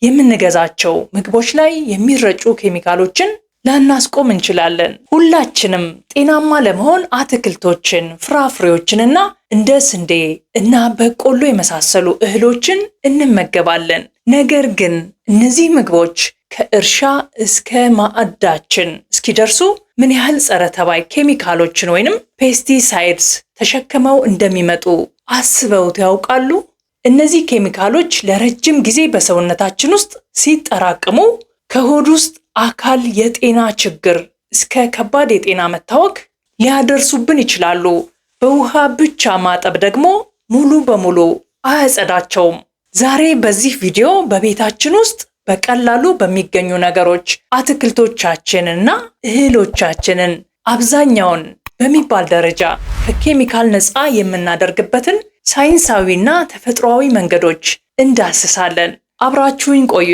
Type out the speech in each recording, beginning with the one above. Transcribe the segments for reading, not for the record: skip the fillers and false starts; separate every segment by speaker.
Speaker 1: የምንገዛቸው ምግቦች ላይ የሚረጩ ኬሚካሎችን ላናስቆም እንችላለን። ሁላችንም ጤናማ ለመሆን አትክልቶችን፣ ፍራፍሬዎችንና እንደ ስንዴ እና በቆሎ የመሳሰሉ እህሎችን እንመገባለን። ነገር ግን እነዚህ ምግቦች ከእርሻ እስከ ማዕዳችን እስኪደርሱ ምን ያህል ጸረ ተባይ ኬሚካሎችን ወይንም ፔስቲሳይድስ ተሸክመው እንደሚመጡ አስበውት ያውቃሉ? እነዚህ ኬሚካሎች ለረጅም ጊዜ በሰውነታችን ውስጥ ሲጠራቀሙ ከሆድ ውስጥ አካል የጤና ችግር እስከ ከባድ የጤና መታወክ ሊያደርሱብን ይችላሉ። በውሃ ብቻ ማጠብ ደግሞ ሙሉ በሙሉ አያጸዳቸውም። ዛሬ በዚህ ቪዲዮ በቤታችን ውስጥ በቀላሉ በሚገኙ ነገሮች አትክልቶቻችንና እህሎቻችንን አብዛኛውን በሚባል ደረጃ ከኬሚካል ነፃ የምናደርግበትን ሳይንሳዊና ተፈጥሯዊ መንገዶች እንዳስሳለን። አብራችሁኝ ቆዩ።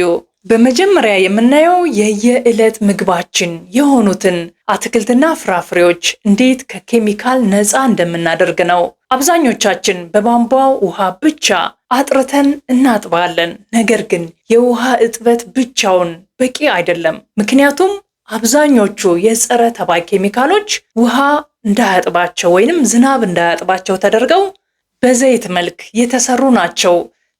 Speaker 1: በመጀመሪያ የምናየው የየዕለት ምግባችን የሆኑትን አትክልትና ፍራፍሬዎች እንዴት ከኬሚካል ነፃ እንደምናደርግ ነው። አብዛኞቻችን በቧንቧ ውሃ ብቻ አጥርተን እናጥባለን። ነገር ግን የውሃ እጥበት ብቻውን በቂ አይደለም። ምክንያቱም አብዛኞቹ የጸረ ተባይ ኬሚካሎች ውሃ እንዳያጥባቸው ወይንም ዝናብ እንዳያጥባቸው ተደርገው በዘይት መልክ የተሰሩ ናቸው።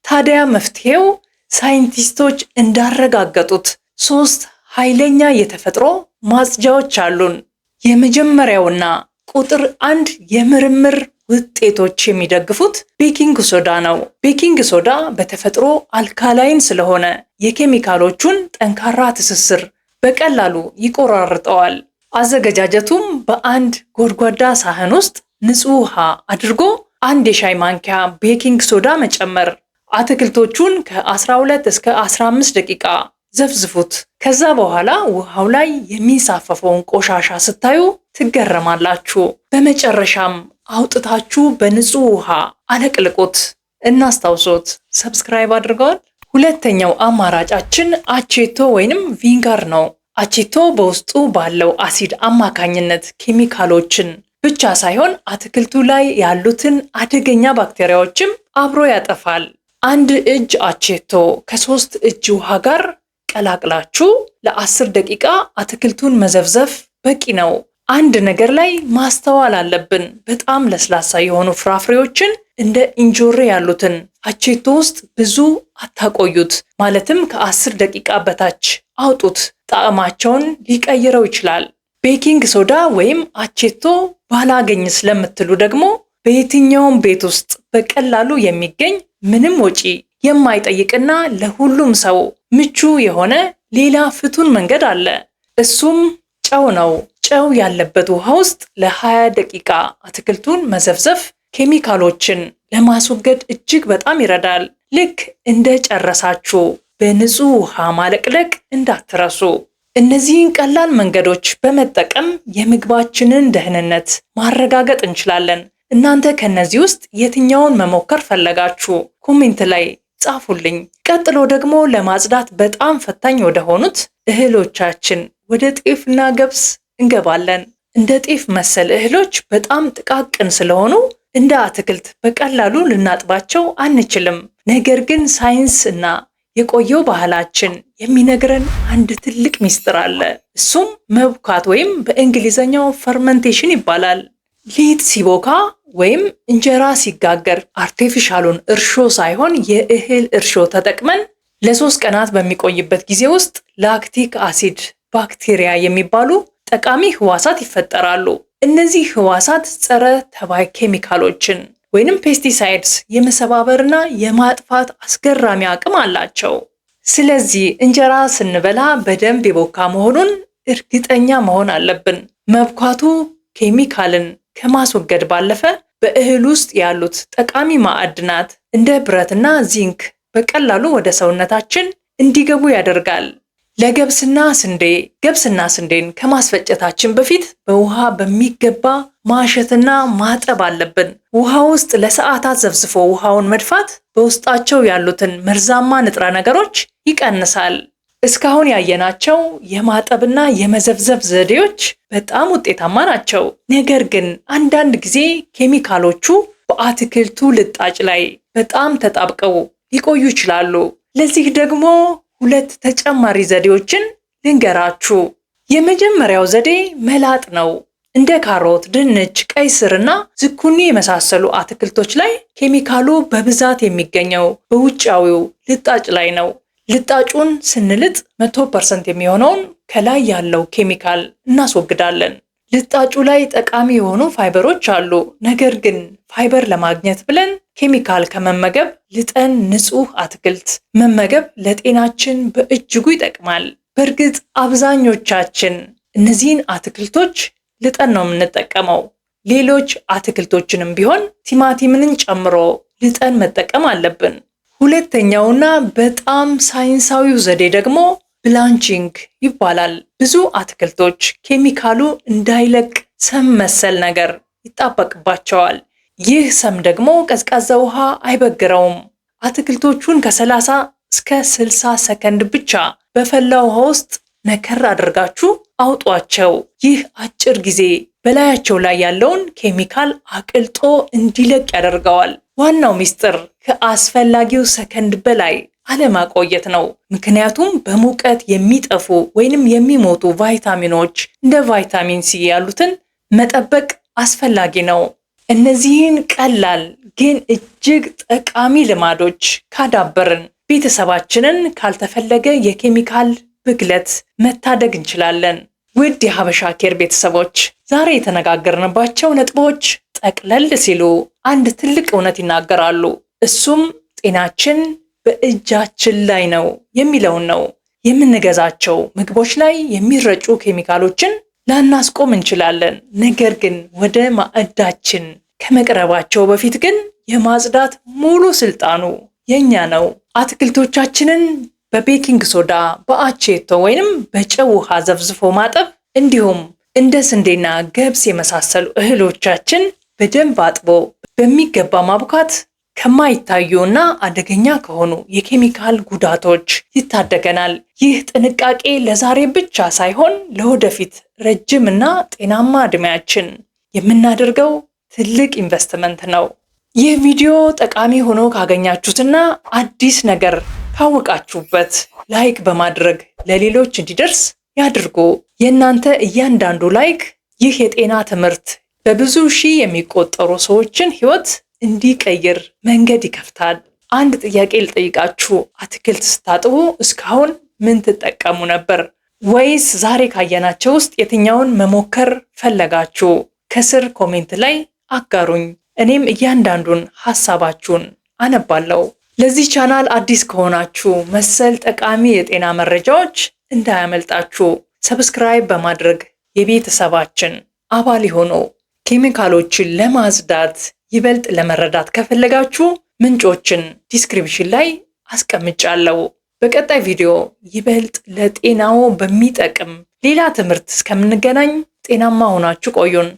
Speaker 1: ታዲያ መፍትሄው ሳይንቲስቶች እንዳረጋገጡት 3 ኃይለኛ የተፈጥሮ ማጽጃዎች አሉን። የመጀመሪያውና ቁጥር 1 የምርምር ውጤቶች የሚደግፉት ቤኪንግ ሶዳ ነው። ቤኪንግ ሶዳ በተፈጥሮ አልካላይን ስለሆነ የኬሚካሎቹን ጠንካራ ትስስር በቀላሉ ይቆራርጠዋል። አዘገጃጀቱም በአንድ ጎድጓዳ ሳህን ውስጥ ንጹህ ውሃ አድርጎ 1 የሻይ ማንኪያ ቤኪንግ ሶዳ መጨመር። አትክልቶቹን ከ12 እስከ 15 ደቂቃ ዘፍዝፉት። ከዛ በኋላ ውሃው ላይ የሚንሳፈፈውን ቆሻሻ ስታዩ ትገረማላችሁ። በመጨረሻም አውጥታችሁ በንጹህ ውሃ አለቅልቁት። እናስታውሶት፣ ሰብስክራይብ አድርገዋል? ሁለተኛው አማራጫችን አቼቶ ወይንም ቪንጋር ነው። አቼቶ በውስጡ ባለው አሲድ አማካኝነት ኬሚካሎችን ብቻ ሳይሆን አትክልቱ ላይ ያሉትን አደገኛ ባክቴሪያዎችም አብሮ ያጠፋል። 1 እጅ አቼቶ ከ3 እጅ ውሃ ጋር ቀላቅላችሁ ለ10 ደቂቃ አትክልቱን መዘፍዘፍ በቂ ነው። አንድ ነገር ላይ ማስተዋል አለብን። በጣም ለስላሳ የሆኑ ፍራፍሬዎችን እንደ እንጆሪ ያሉትን አቼቶ ውስጥ ብዙ አታቆዩት። ማለትም ከ10 ደቂቃ በታች አውጡት። ጣዕማቸውን ሊቀይረው ይችላል። ቤኪንግ ሶዳ ወይም አቼቶ ባላገኝ ስለምትሉ ደግሞ በየትኛውም ቤት ውስጥ በቀላሉ የሚገኝ ምንም ወጪ የማይጠይቅና ለሁሉም ሰው ምቹ የሆነ ሌላ ፍቱን መንገድ አለ። እሱም ጨው ነው። ጨው ያለበት ውሃ ውስጥ ለ20 ደቂቃ አትክልቱን መዘፍዘፍ ኬሚካሎችን ለማስወገድ እጅግ በጣም ይረዳል። ልክ እንደ ጨረሳችሁ በንጹህ ውሃ ማለቅለቅ እንዳትረሱ። እነዚህን ቀላል መንገዶች በመጠቀም የምግባችንን ደህንነት ማረጋገጥ እንችላለን። እናንተ ከነዚህ ውስጥ የትኛውን መሞከር ፈለጋችሁ? ኮሜንት ላይ ጻፉልኝ። ቀጥሎ ደግሞ ለማጽዳት በጣም ፈታኝ ወደ ሆኑት እህሎቻችን ወደ ጤፍና ገብስ እንገባለን። እንደ ጤፍ መሰል እህሎች በጣም ጥቃቅን ስለሆኑ እንደ አትክልት በቀላሉ ልናጥባቸው አንችልም። ነገር ግን ሳይንስ እና የቆየው ባህላችን የሚነግረን አንድ ትልቅ ሚስጥር አለ። እሱም መብካት ወይም በእንግሊዘኛው ፈርመንቴሽን ይባላል። ሊጥ ሲቦካ ወይም እንጀራ ሲጋገር አርቲፊሻሉን እርሾ ሳይሆን የእህል እርሾ ተጠቅመን ለ3 ቀናት በሚቆይበት ጊዜ ውስጥ ላክቲክ አሲድ ባክቴሪያ የሚባሉ ጠቃሚ ህዋሳት ይፈጠራሉ። እነዚህ ህዋሳት ጸረ ተባይ ኬሚካሎችን ወይንም ፔስቲሳይድስ የመሰባበርና የማጥፋት አስገራሚ አቅም አላቸው። ስለዚህ እንጀራ ስንበላ በደንብ የቦካ መሆኑን እርግጠኛ መሆን አለብን። መብኳቱ ኬሚካልን ከማስወገድ ባለፈ በእህል ውስጥ ያሉት ጠቃሚ ማዕድናት እንደ ብረትና ዚንክ በቀላሉ ወደ ሰውነታችን እንዲገቡ ያደርጋል። ለገብስና ስንዴን ከማስፈጨታችን በፊት በውሃ በሚገባ ማሸትና ማጠብ አለብን። ውሃ ውስጥ ለሰዓታት ዘፍዝፎ ውሃውን መድፋት በውስጣቸው ያሉትን መርዛማ ንጥረ ነገሮች ይቀንሳል። እስካሁን ያየናቸው የማጠብና የመዘፍዘፍ ዘዴዎች በጣም ውጤታማ ናቸው። ነገር ግን አንዳንድ ጊዜ ኬሚካሎቹ በአትክልቱ ልጣጭ ላይ በጣም ተጣብቀው ሊቆዩ ይችላሉ። ለዚህ ደግሞ 2 ተጨማሪ ዘዴዎችን ልንገራችሁ። የመጀመሪያው ዘዴ መላጥ ነው። እንደ ካሮት፣ ድንች፣ ቀይ ስርና ዝኩኒ የመሳሰሉ አትክልቶች ላይ ኬሚካሉ በብዛት የሚገኘው በውጫዊው ልጣጭ ላይ ነው። ልጣጩን ስንልጥ 100% የሚሆነውን ከላይ ያለው ኬሚካል እናስወግዳለን። ልጣጩ ላይ ጠቃሚ የሆኑ ፋይበሮች አሉ። ነገር ግን ፋይበር ለማግኘት ብለን ኬሚካል ከመመገብ ልጠን ንጹህ አትክልት መመገብ ለጤናችን በእጅጉ ይጠቅማል። በእርግጥ አብዛኞቻችን እነዚህን አትክልቶች ልጠን ነው የምንጠቀመው። ሌሎች አትክልቶችንም ቢሆን ቲማቲምን ጨምሮ ልጠን መጠቀም አለብን። ሁለተኛውና በጣም ሳይንሳዊው ዘዴ ደግሞ ብላንቺንግ ይባላል። ብዙ አትክልቶች ኬሚካሉ እንዳይለቅ ሰም መሰል ነገር ይጣበቅባቸዋል። ይህ ሰም ደግሞ ቀዝቃዛ ውሃ አይበግረውም። አትክልቶቹን ከ30 እስከ 60 ሰከንድ ብቻ በፈላ ውሃ ውስጥ ነከር አድርጋችሁ አውጧቸው። ይህ አጭር ጊዜ በላያቸው ላይ ያለውን ኬሚካል አቅልጦ እንዲለቅ ያደርገዋል። ዋናው ሚስጥር ከአስፈላጊው ሰከንድ በላይ አለማቆየት ነው። ምክንያቱም በሙቀት የሚጠፉ ወይንም የሚሞቱ ቫይታሚኖች እንደ ቫይታሚን ሲ ያሉትን መጠበቅ አስፈላጊ ነው። እነዚህን ቀላል ግን እጅግ ጠቃሚ ልማዶች ካዳበርን ቤተሰባችንን ካልተፈለገ የኬሚካል ብክለት መታደግ እንችላለን። ውድ የሀበሻ ኬር ቤተሰቦች ዛሬ የተነጋገርንባቸው ነጥቦች ጠቅለል ሲሉ አንድ ትልቅ እውነት ይናገራሉ። እሱም ጤናችን በእጃችን ላይ ነው የሚለውን ነው። የምንገዛቸው ምግቦች ላይ የሚረጩ ኬሚካሎችን ላናስቆም እንችላለን። ነገር ግን ወደ ማዕዳችን ከመቅረባቸው በፊት ግን የማጽዳት ሙሉ ስልጣኑ የኛ ነው። አትክልቶቻችንን በቤኪንግ ሶዳ፣ በአቼቶ ወይንም በጨው ውሃ ዘፍዝፎ ማጠብ እንዲሁም እንደ ስንዴና ገብስ የመሳሰሉ እህሎቻችን በደንብ አጥቦ በሚገባ ማቡካት ከማይታዩና አደገኛ ከሆኑ የኬሚካል ጉዳቶች ይታደገናል። ይህ ጥንቃቄ ለዛሬ ብቻ ሳይሆን ለወደፊት ረጅምና ጤናማ ዕድሜያችን የምናደርገው ትልቅ ኢንቨስትመንት ነው። ይህ ቪዲዮ ጠቃሚ ሆኖ ካገኛችሁትና አዲስ ነገር ካወቃችሁበት ላይክ በማድረግ ለሌሎች እንዲደርስ ያድርጉ። የእናንተ እያንዳንዱ ላይክ ይህ የጤና ትምህርት በብዙ ሺህ የሚቆጠሩ ሰዎችን ሕይወት እንዲቀይር መንገድ ይከፍታል። አንድ ጥያቄ ልጠይቃችሁ። አትክልት ስታጥቡ እስካሁን ምን ትጠቀሙ ነበር? ወይስ ዛሬ ካየናቸው ውስጥ የትኛውን መሞከር ፈለጋችሁ? ከስር ኮሜንት ላይ አጋሩኝ። እኔም እያንዳንዱን ሐሳባችሁን አነባለሁ። ለዚህ ቻናል አዲስ ከሆናችሁ መሰል ጠቃሚ የጤና መረጃዎች እንዳያመልጣችሁ ሰብስክራይብ በማድረግ የቤተሰባችን አባል ይሁኑ። ኬሚካሎችን ለማጽዳት ይበልጥ ለመረዳት ከፈለጋችሁ ምንጮችን ዲስክሪፕሽን ላይ አስቀምጫለሁ። በቀጣይ ቪዲዮ ይበልጥ ለጤናው በሚጠቅም ሌላ ትምህርት እስከምንገናኝ ጤናማ ሆናችሁ ቆዩን።